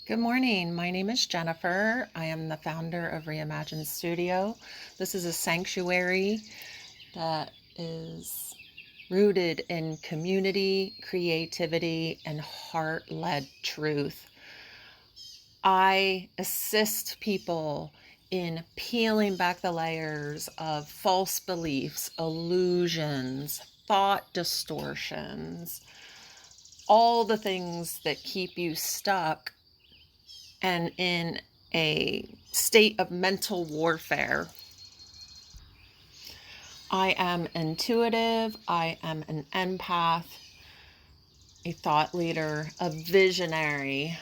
Good morning. My name is Jennifer. I am the founder of Reimagine Studio. This is a sanctuary that is rooted in community, creativity, and heart-led truth. I assist people in peeling back the layers of false beliefs, illusions, thought distortions, all the things that keep you stuck and in a state of mental warfare. I am intuitive, I am an empath, a thought leader, a visionary,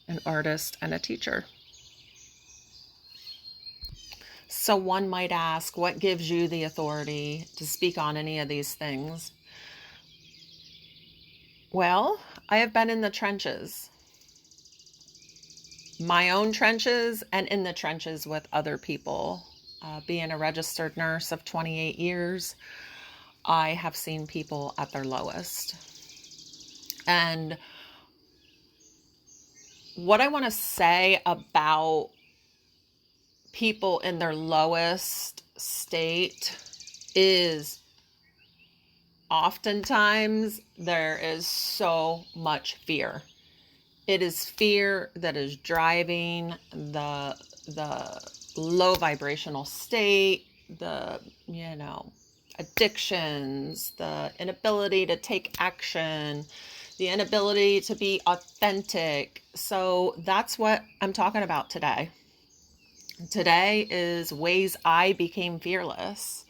an artist, and a teacher. So one might ask, what gives you the authority to speak on any of these things? Well, I have been in the trenches. My own trenches and in the trenches with other people. Being a registered nurse of 28 years, I have seen people at their lowest. And what I want to say about people in their lowest state is oftentimes there is so much fear. It is fear that is driving the low vibrational state, the, addictions, the inability to take action, the inability to be authentic. So that's what I'm talking about today. Today is ways I became fearless.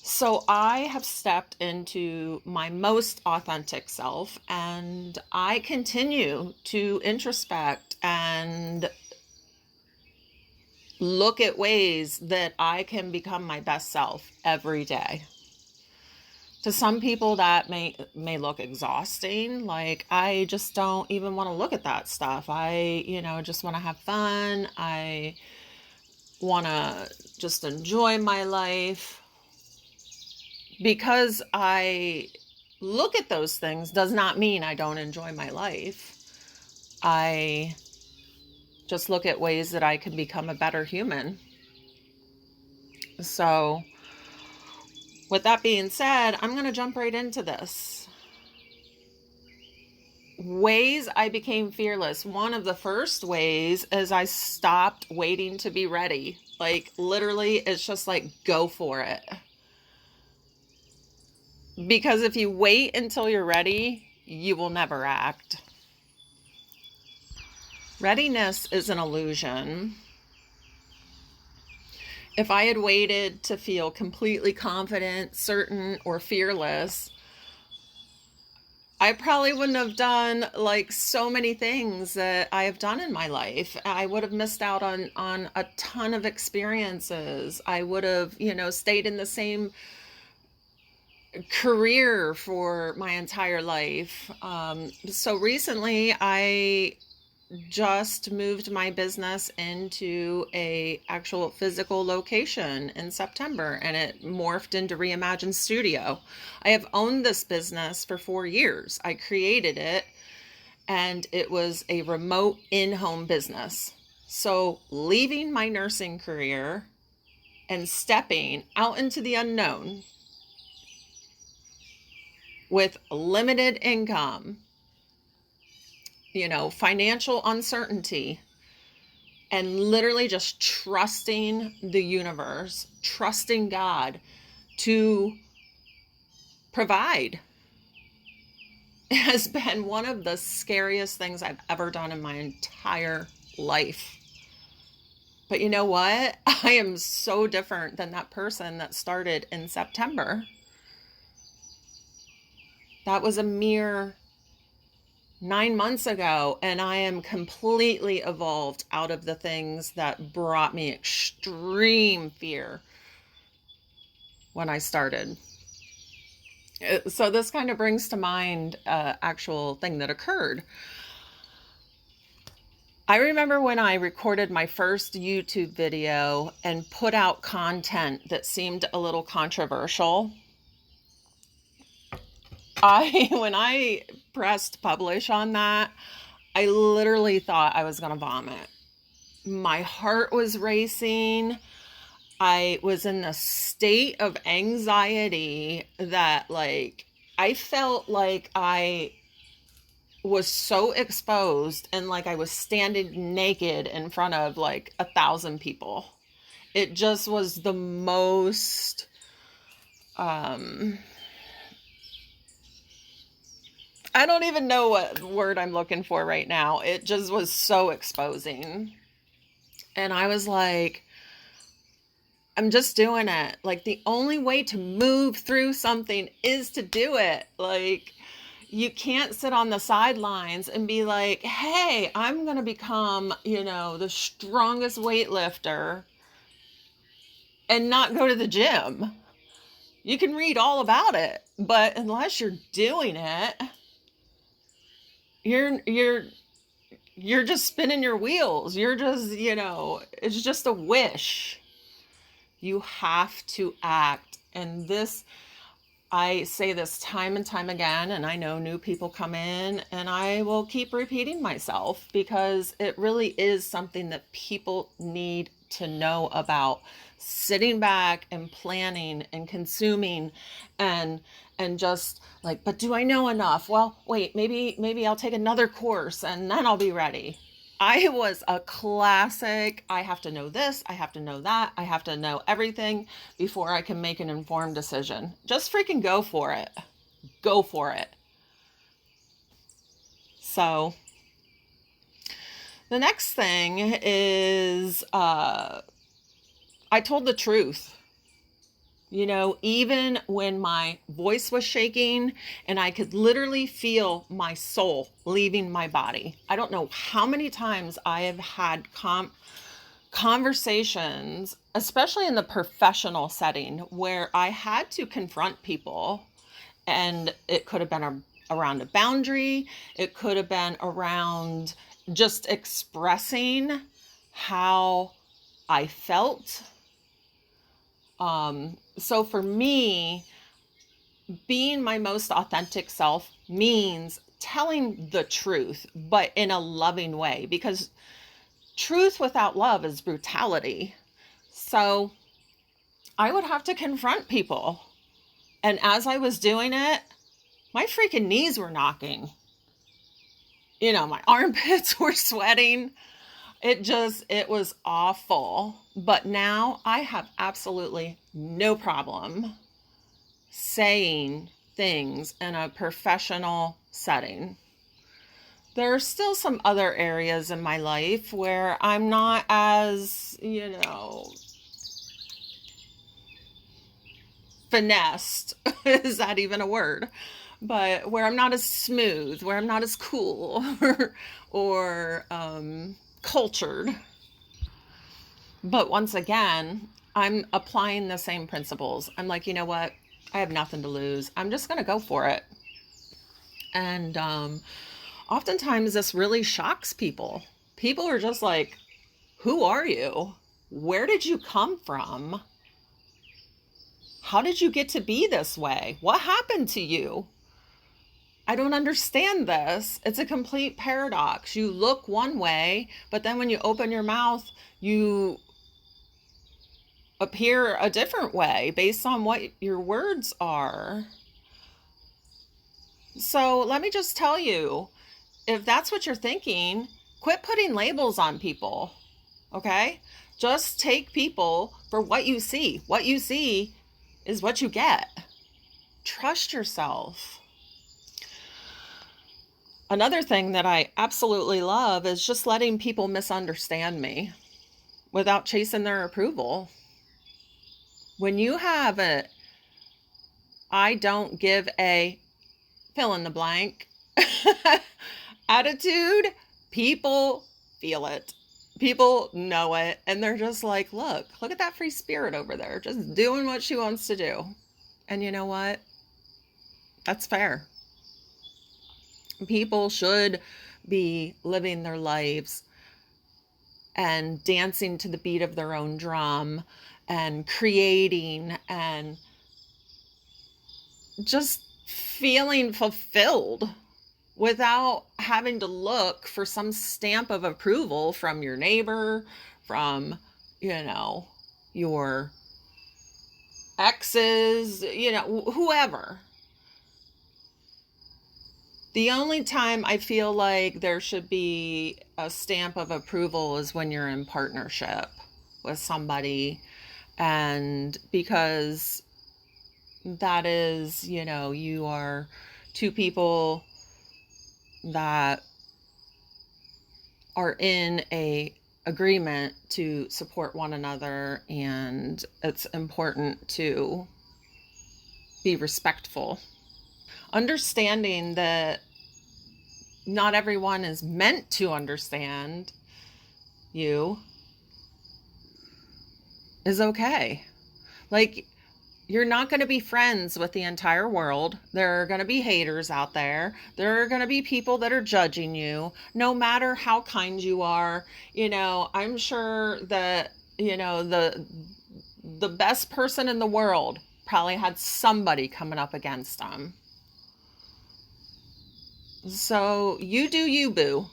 So I have stepped into my most authentic self, and I continue to introspect and look at ways that I can become my best self every day. To some people that may look exhausting. Like, I just don't even want to look at that stuff. I, just want to have fun. I want to just enjoy my life. Because I look at those things does not mean I don't enjoy my life. I just look at ways that I can become a better human. So, with that being said, I'm going to jump right into this. Ways I became fearless. One of the first ways is I stopped waiting to be ready. Like, literally, it's just like, go for it. Because if you wait until you're ready, you will never act. Readiness is an illusion. If I had waited to feel completely confident, certain, or fearless, I probably wouldn't have done like so many things that I have done in my life. I would have missed out on a ton of experiences. I would have, stayed in the same career for my entire life. So recently I just moved my business into a actual physical location in September, and it morphed into Reimagine Studio. I have owned this business for 4 years. I created it, and it was a remote in-home business. So leaving my nursing career and stepping out into the unknown with limited income, financial uncertainty, and literally just trusting the universe, trusting God to provide has been one of the scariest things I've ever done in my entire life. But you know what? I am so different than that person that started in September. That was a mere 9 months ago, and I am completely evolved out of the things that brought me extreme fear when I started. So this kind of brings to mind an actual thing that occurred. I remember when I recorded my first YouTube video and put out content that seemed a little controversial. When I pressed publish on that, I literally thought I was going to vomit. My heart was racing. I was in a state of anxiety that, like, I felt like I was so exposed and like I was standing naked in front of like 1,000 people. It just was the most, um, I don't even know what word I'm looking for right now. It just was so exposing. And I was like, I'm just doing it. Like, the only way to move through something is to do it. Like, you can't sit on the sidelines and be like, hey, I'm going to become, the strongest weightlifter and not go to the gym. You can read all about it, but unless you're doing it, you're just spinning your wheels. You're just, it's just a wish. You have to act. And this, I say this time and time again, and I know new people come in, and I will keep repeating myself because it really is something that people need to know about. Sitting back and planning and consuming and just like, but do I know enough? Well, wait, maybe I'll take another course and then I'll be ready. I was a classic. I have to know this. I have to know that. I have to know everything before I can make an informed decision. Just freaking go for it. Go for it. So the next thing is I told the truth. Even when my voice was shaking and I could literally feel my soul leaving my body. I don't know how many times I have had conversations, especially in the professional setting, where I had to confront people, and it could have been around a boundary. It could have been around just expressing how I felt. So for me, being my most authentic self means telling the truth, but in a loving way, because truth without love is brutality. So I would have to confront people. And as I was doing it, my freaking knees were knocking. My armpits were sweating. It was awful. But now I have absolutely no problem saying things in a professional setting. There are still some other areas in my life where I'm not as, finessed. Is that even a word? But where I'm not as smooth, where I'm not as cool or cultured. But once again, I'm applying the same principles. I'm like, you know what? I have nothing to lose. I'm just going to go for it. And oftentimes this really shocks people. People are just like, who are you? Where did you come from? How did you get to be this way? What happened to you? I don't understand this. It's a complete paradox. You look one way, but then when you open your mouth, you appear a different way based on what your words are. So let me just tell you, if that's what you're thinking, quit putting labels on people, okay? Just take people for what you see. What you see is what you get. Trust yourself. Another thing that I absolutely love is just letting people misunderstand me without chasing their approval. When you have I don't give a fill in the blank attitude, people feel it. People know it. And they're just like, look at that free spirit over there, just doing what she wants to do. And you know what? That's fair. People should be living their lives and dancing to the beat of their own drum and creating and just feeling fulfilled. without having to look for some stamp of approval from your neighbor, from, your exes, whoever. The only time I feel like there should be a stamp of approval is when you're in partnership with somebody. And because that is, you are two people that are in a agreement to support one another, and it's important to be respectful. Understanding that not everyone is meant to understand you is okay. Like, you're not going to be friends with the entire world. There are going to be haters out there. There are going to be people that are judging you, no matter how kind you are. I'm sure that, the best person in the world probably had somebody coming up against them. So you do you, boo.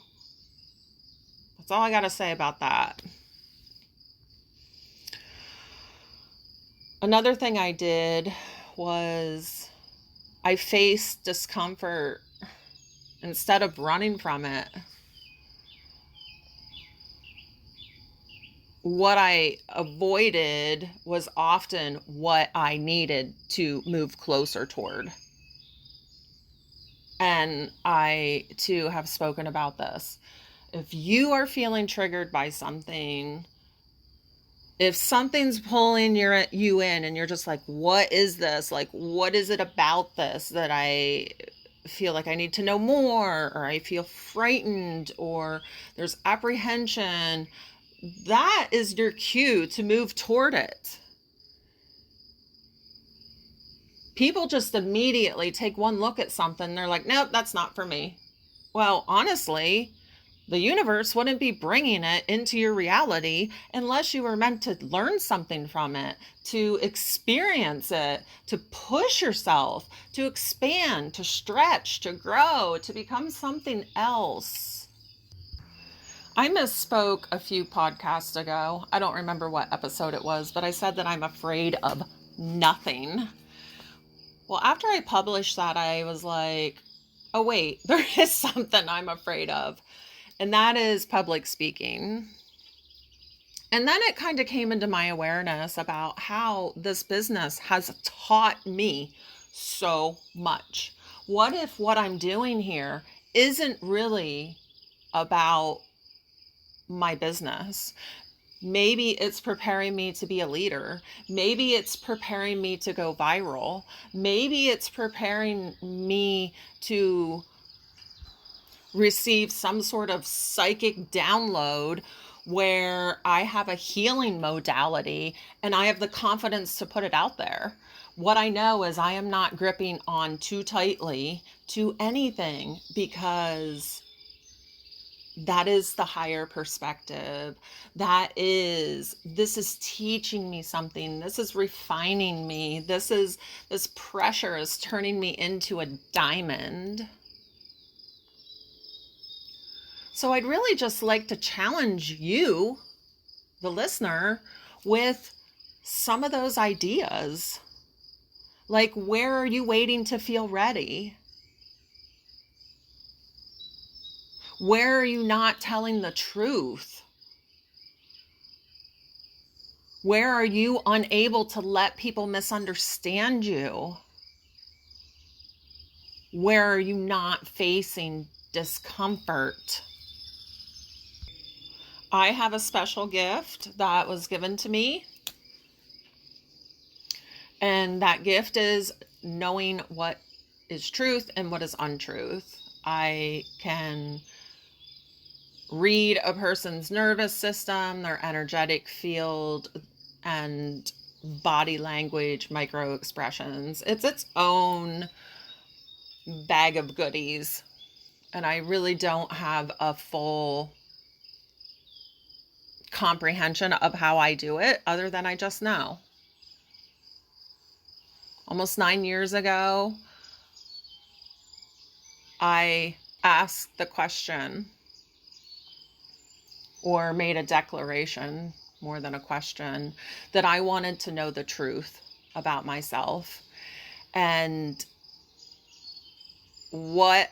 That's all I got to say about that. Another thing I did was I faced discomfort instead of running from it. What I avoided was often what I needed to move closer toward. And I, too, have spoken about this. If you are feeling triggered by something, if something's pulling you in and you're just like, what is this? Like, what is it about this that I feel like I need to know more, or I feel frightened, or there's apprehension, that is your cue to move toward it. People just immediately take one look at something, they're like, nope, that's not for me. Well, honestly, the universe wouldn't be bringing it into your reality unless you were meant to learn something from it, to experience it, to push yourself, to expand, to stretch, to grow, to become something else. I misspoke a few podcasts ago. I don't remember what episode it was, but I said that I'm afraid of nothing. Well, after I published that, I was like, oh, wait, there is something I'm afraid of. And that is public speaking. And then it kind of came into my awareness about how this business has taught me so much. What if what I'm doing here isn't really about my business? Maybe it's preparing me to be a leader. Maybe it's preparing me to go viral. Maybe it's preparing me to receive some sort of psychic download where I have a healing modality and I have the confidence to put it out there. What I know is I am not gripping on too tightly to anything, because that is the higher perspective. This is teaching me something. This is refining me. This pressure is turning me into a diamond. So I'd really just like to challenge you, the listener, with some of those ideas. Like, where are you waiting to feel ready? Where are you not telling the truth? Where are you unable to let people misunderstand you? Where are you not facing discomfort? I have a special gift that was given to me. And that gift is knowing what is truth and what is untruth. I can read a person's nervous system, their energetic field, and body language, micro expressions. It's its own bag of goodies. And I really don't have a full comprehension of how I do it, other than I just know. Almost 9 years ago, I asked the question or made a declaration, more than a question, that I wanted to know the truth about myself. And what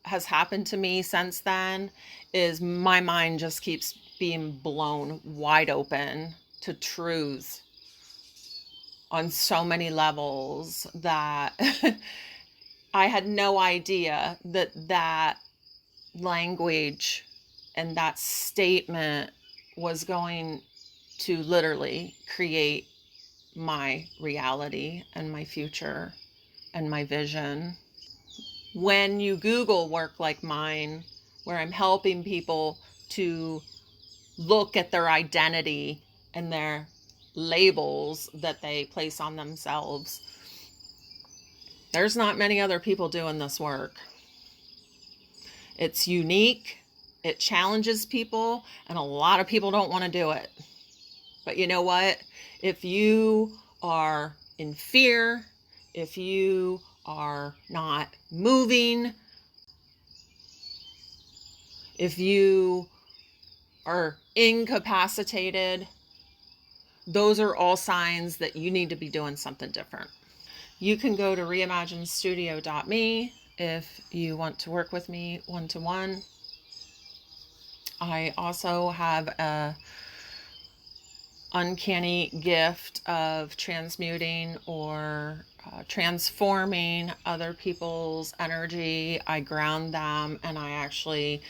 has happened to me since then is my mind just keeps being blown wide open to truths on so many levels that I had no idea that that language and that statement was going to literally create my reality and my future and my vision. When you Google work like mine, where I'm helping people to look at their identity and their labels that they place on themselves, there's not many other people doing this work. It's unique, it challenges people, and a lot of people don't want to do it. But you know what? If you are in fear, if you are not moving, if you are incapacitated, those are all signs that you need to be doing something different. You can go to reimaginestudio.me if you want to work with me one-to-one. I also have a uncanny gift of transmuting or transforming other people's energy. I ground them and I actually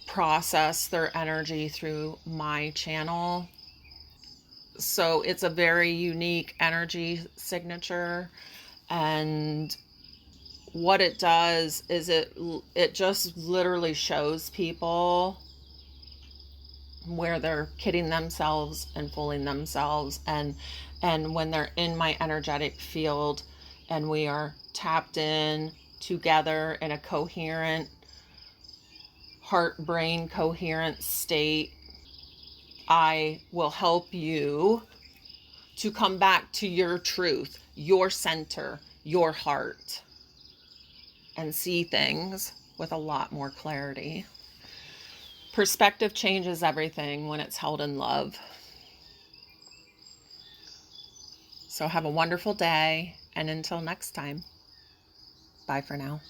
process their energy through my channel. So it's a very unique energy signature, and what it does is it just literally shows people where they're kidding themselves and fooling themselves, and when they're in my energetic field and we are tapped in together in a coherent heart brain coherent state, I will help you to come back to your truth, your center, your heart, and see things with a lot more clarity. Perspective changes everything when it's held in love. So have a wonderful day, and until next time, bye for now.